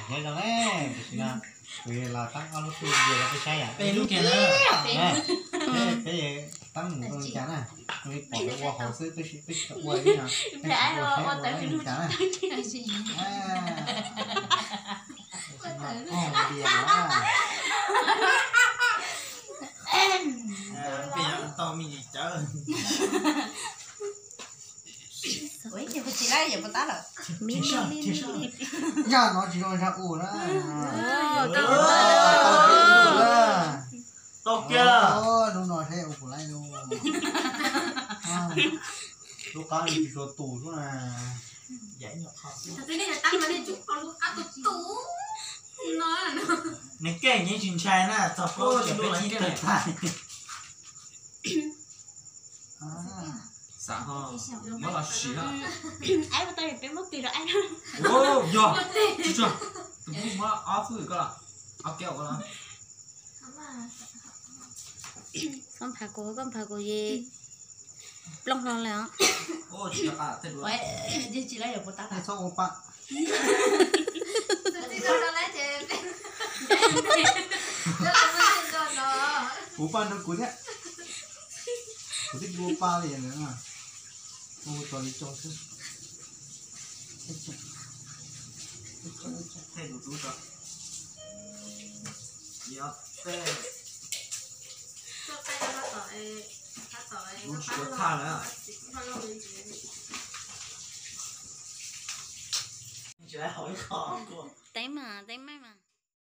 thế rồi đấy chỉ là tăng ăn lúc vừa là cái say à Bên lúc kia nữa. cái gì tăng một con chán à tôi bỏ cái qua hồ sơ tôi qua đi nào Phải rồi, qua tới cái chán à bia đó Bây giờ to mình gì chơi. ủa giờ chị lấy giờ bắt rồi Thiên sơn. nhà nó chỉ còn ra ủ đó To kia. đúng rồi thế ủ lại luôn lúc cá thì cho tủ nữa là Giải nhọc khó. Thế nên là tăng nó lên chụp con tú nói là nó Này cái như chuyện trai nè, tập cô chỉ biết chi tuyệt thay. Xã ho, nó là xí hả? ai bắt tay được cái mất tiền rồi anh Ô, yo, chú chưa? Tụi mình mà áo phơi cái là, áo kéo cái là. con phải cô gì long long là Ô, chị đã cả thế rồi. giờ chị lấy được một tát thế sao ông bạn chị nó lấy chị nó ủ bạn nó cúi thế cúi thích mua ba liền nữa mà mua cho đi cho chứ Thế đủ đủ rồi. Dạ, thế. cho tay nó tỏi Đúng chỉ có tha nữa. Chỉ là hỏi khó của. tay mà